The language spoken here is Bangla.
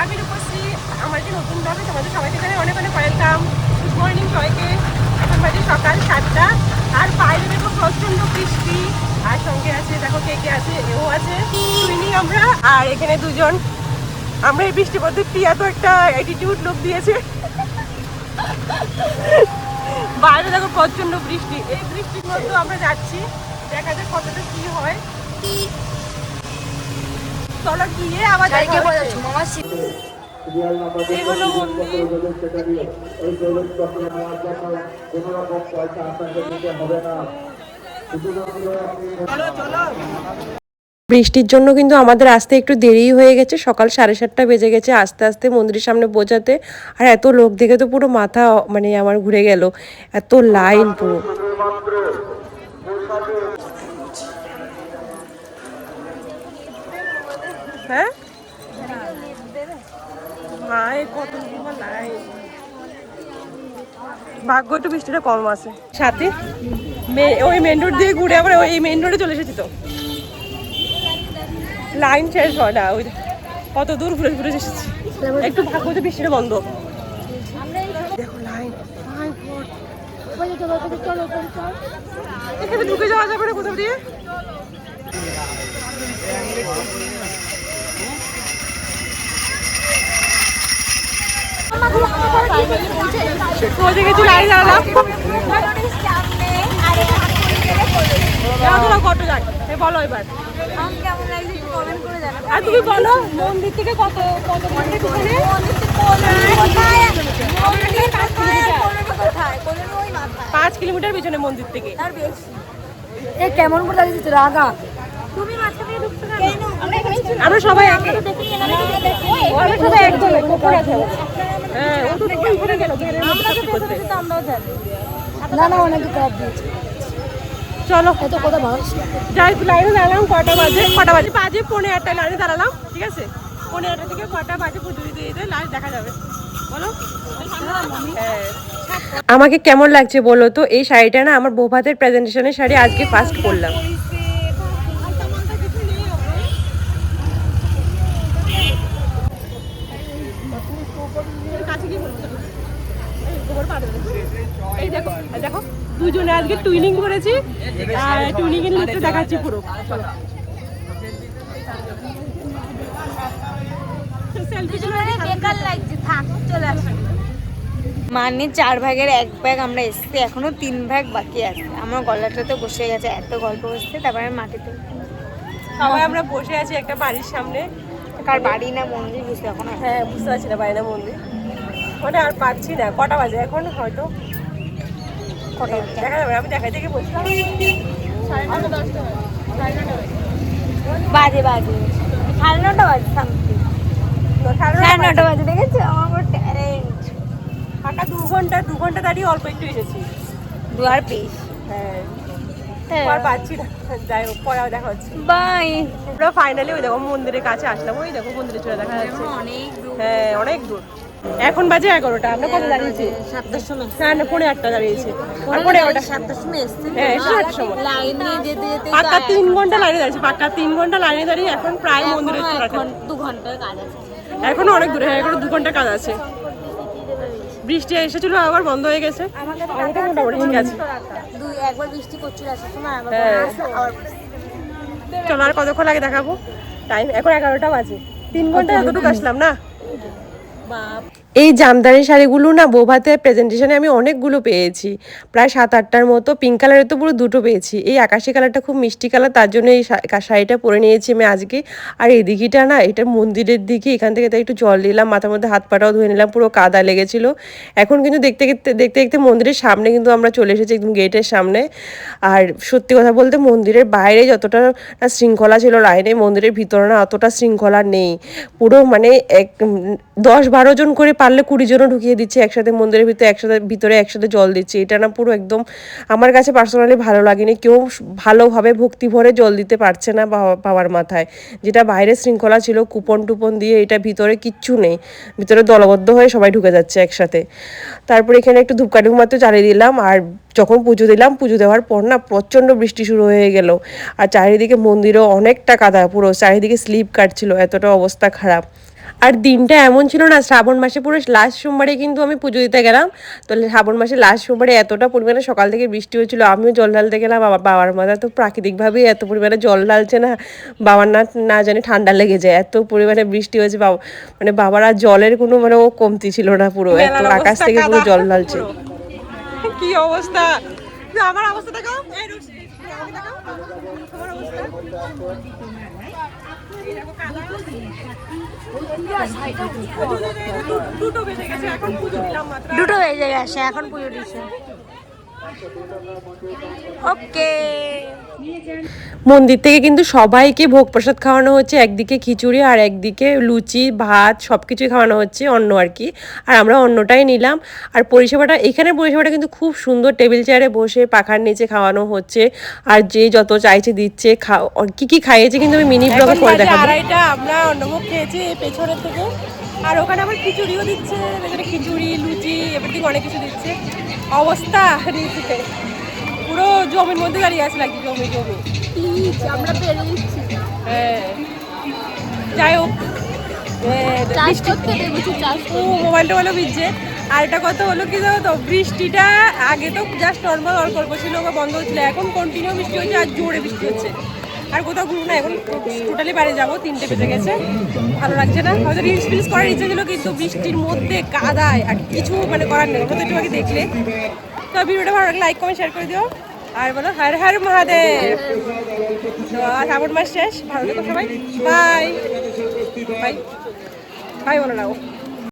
আমি রূপশ্রী। আমার যে নতুন ব্লগে তোমাদের সবাইকে জানাই অনেক অনেক ওয়েলকাম। গুড মর্নিং সবাইকে। এখন বাজে সকাল 7টা। আর বাইরে দেখো প্রচন্ড বৃষ্টি। আর সঙ্গে আছে দেখো কে কে আছে, এও আছে, টুইনি আমরা। আর এখানে দুজন। আমরা এই বৃষ্টির মধ্যে প্রিয়া তো একটা অ্যাটিটিউড লুক দিয়েছে। বাইরে দেখো প্রচন্ড বৃষ্টি। এই বৃষ্টির মধ্যে আমরা যাচ্ছি, দেখা যাক কতটা কি হয়। চলো গিয়ে আবার দেখা হচ্ছে। এই হলো মন্দির। বৃষ্টির জন্য কিন্তু আমাদের আসতে একটু দেরি হয়ে গেছে, সকাল 7:30 বেজে গেছে আস্তে আস্তে মন্দিরের সামনে পৌঁছাতে। আর এত লোক দেখে তো পুরো মাথা মানে আমার ঘুরে গেল, এত লাইন পুরো। হ্যাঁ ভাই কত লাইন। ভাগ্য একটু বৃষ্টিটা কম আছে সাথে। ওই মেন রোড দিয়ে ঘুরে আবার ওই মেন রোডে চলে এসেছি তো লাইন শেষ হয় না। ওই কত দূর ঘুরে ঘুরে এসেছি। একটু ভাগ্য তো বৃষ্টিটা বন্ধ। দেখো লাইন, এখানে ঢুকে যাওয়া যাবে না কোথাও দিয়ে। পৌঁছে গেছি, লাইন দাঁড়ালাম। কত যাক বলো এবার। আর তুমি বলো মন্দির থেকে কত কত ঘন্টা পিছনে? 5 কিলোমিটার পিছনে মন্দির থেকে। কেমন করে দাঁড়িয়েছে রাগা? আমরা সবাই একে, আমরা সবাই একদম হ্যাঁ। ও তো দেখি ঘুরে গেল না না অনেক খারাপ দিয়েছে। চলো এত কথা ভালো যাই। লাইনে দাঁড়ালাম কটা বাজে 8:30 লাইনে দাঁড়ালাম, ঠিক আছে। 8:30 থেকে কটা বাজে পুজো দিতে দিতে লাইন দেখা যাবে। বলো আমাকে কেমন লাগছে বলো তো। এই শাড়িটা না আমার বউ ভাতের প্রেজেন্টেশনের শাড়ি, আজকে ফার্স্ট পরলাম। এই দেখো দেখো দুজনে আজকে টুইনিং করেছি আর টুইনিং এর লুকটা দেখাচ্ছি পুরো। মানে 4 ভাগের 1 ভাগ আমরা এসছি, এখনো 3 ভাগ বাকি আছে। আমার গলাটা তো বসে গেছে, এত গল্প করছে। তারপরে মাটিতে সবাই আমরা বসে আছি একটা বাড়ির সামনে। কার বাড়ি না মন্দির বুঝতে এখন? হ্যাঁ বুঝতে পারছি না, বাড়ি না মন্দির ওটা আর পাচ্ছি না। কটা বাজে এখন? হয়তো দেখা যাবে, আমি দেখাই থেকে বলছিলাম বাজে 9:30 বাজে সামথিং। 9:30 বাজে দেখেছো আমার ট্যালেন্ট। ফাঁকা 2 ঘন্টা দাঁড়িয়ে অল্প একটু এসেছি। 2 আর পেশ। হ্যাঁ আর পাচ্ছি না। যাই হোক পরে দেখা হচ্ছে। বাই। আমরা ফাইনালি ওই দেখো মন্দিরের কাছে আসলাম। ওই দেখো মন্দিরে চলে দেখা যাচ্ছে। হ্যাঁ অনেক দূর। এখন বাজে 11টা। আমরা কত দাঁড়িয়েছি? 7টার সময়। হ্যাঁ না 8:30 দাঁড়িয়েছি। আর 7টার সময় এসেছি। হ্যাঁ 7টার সময় লাইনে যেতে যেতে পাক্কা 3 ঘন্টা লাইনে দাঁড়িয়েছি। পাক্কা 3 ঘন্টা লাইনে দাঁড়িয়ে এখন প্রায় মন্দিরে চলে আসলাম। 2 ঘন্টার কাজ আছে এখনো অনেক দূরে। হ্যাঁ এখনো 2 ঘন্টার কাজ আছে। বৃষ্টি এসেছিল আবার বন্ধ হয়ে গেছে। আমাদের মোটামুটি ঠিক আছে। একবার বৃষ্টি করছিল আসার সময় আবার। চলো আর কতক্ষণ লাগে দেখাবো। টাইম এখন 11টা বাজে। 3 ঘন্টা এতটুকু আসলাম না। এই জামদানি শাড়িগুলো না বৌভাতের প্রেজেন্টেশনে আমি অনেকগুলো পেয়েছি, প্রায় 7-8টার মতো। পিঙ্ক কালারের তো পুরো 2টো পেয়েছি। এই আকাশি কালারটা খুব মিষ্টি কালার, তার জন্য এই শাড়িটা পরে নিয়েছি আমি আজকে। আর এই দিঘিটা না, এটা মন্দিরের দিকে, এখান থেকে তাই একটু জল দিলাম, মাথার মধ্যে হাত পাটাও ধুয়ে নিলাম, পুরো কাদা লেগেছিল। এখন কিন্তু দেখতে দেখতে মন্দিরের সামনে কিন্তু আমরা চলে এসেছি, একদম গেটের সামনে। আর সত্যি কথা বলতে মন্দিরের বাইরে যতটা শৃঙ্খলা ছিল লাইনে, মন্দিরের ভিতরে না অতটা শৃঙ্খলা নেই। পুরো মানে 10-12 জন করে, পারলে 20 জনও ঢুকিয়ে দিচ্ছে একসাথে মন্দিরের ভিতরে একসাথে জল দিচ্ছে। এটা না পুরো একদম আমার কাছে পার্সোনালি ভালো লাগেনি। কেউ ভালোভাবে ভক্তি ভরে জল দিতে পারছে না বাবার মাথায়। যেটা বাইরে শৃঙ্খলা ছিল, কুপন টুপন দিয়ে, এটা ভিতরে কিচ্ছু নেই। ভিতরে দলবদ্ধ হয়ে সবাই ঢুকে যাচ্ছে একসাথে। তারপরে এখানে একটু ধূপকাঠি মাত্র জ্বালিয়ে দিলাম। আর যখন পুজো দিলাম, পুজো দেওয়ার পর না প্রচণ্ড বৃষ্টি শুরু হয়ে গেল। আর চারিদিকে মন্দিরেও অনেকটা কাদা, পুরো চারিদিকে স্লিপ কাটছিল, এতটা অবস্থা খারাপ। আর দিনটা এমন ছিল না, শ্রাবণ মাসে পুরো লাস্ট সোমবারে কিন্তু আমি পুজো দিতে গেলাম। তো শ্রাবণ মাসে লাস্ট সোমবারে এতটা পরিমাণে সকাল থেকে বৃষ্টি হয়েছিল, আমিও জল ঢালতে গেলাম। বাবার মাথা তো প্রাকৃতিকভাবেই এত পরিমাণে জল ঢালছে না, বাবার না জানি ঠান্ডা লেগে যায়, এত পরিমাণে বৃষ্টি হয়েছে। মানে বাবার আর জলের কোনো মানে ও কমতি ছিল না, পুরো এত আকাশ থেকে পুরো জল ঢালছে। কি অবস্থা, আমার অবস্থা দেখাও, দুটো বেজে গেছে, এখন পুজো দিচ্ছে। ওকে, মন্দির থেকে কিন্তু সবাইকে ভোগ প্রসাদ খাওয়ানো হচ্ছে, একদিকে খিচুড়ি আর একদিকে লুচি ভাত সব কিছুই খাওয়ানো হচ্ছে, অন্ন আর কি। আর আমরা অন্নটাই নিলাম। আর পরিষেবাটা, এখানের পরিষেবাটা কিন্তু খুব সুন্দর, টেবিল চেয়ারে বসে পাখার নিচে খাওয়ানো হচ্ছে, আর যে যত চাইছে দিচ্ছে। কি কি খাইয়েছে কিন্তু আমি মিনি ব্লগে পরে দেখাবো। আড়াইটা আমরা অন্নভোগ খেয়েছি পেছনের থেকে, আর ওখানে আবার খিচুড়িও দিচ্ছে, খিচুড়ি লুচি এভরিথিং অনেক কিছু দিচ্ছে। অবস্থা নিচে পুরো জমির মধ্যে দাঁড়িয়ে আছে, লাগছে জমি জমি, আমরা পেরে দিচ্ছি। হ্যাঁ যাই হোক, মোবাইল টোবাইলও ভিজছে। আর এটা কথা হলো কি জানো তো, বৃষ্টিটা আগে তো জাস্ট নর্মাল অল্প অল্প ছিল বা বন্ধ হচ্ছিল, এখন কন্টিনিউ বৃষ্টি হচ্ছে আর জোরে বৃষ্টি হচ্ছে। আর কোথাও ঘুরবো না, এখন টোটালি বাইরে যাবো, 3টে বেজে গেছে, ভালো লাগছে না। হয়তো রিলস ফিলস করার ইচ্ছে ছিল, কিন্তু বৃষ্টির মধ্যে কাদায় আর কিছু মানে করার নেই, ওটা একটু আগে দেখলে। তো ভিডিওটা ভালো লাগলে লাইক কমেন্ট শেয়ার করে দিও, আর বলো হর হর মহাদেব। তো শ্রাবণ মাস শেষ, ভালো থেকো সবাই, বাই বাই বাই বলো না।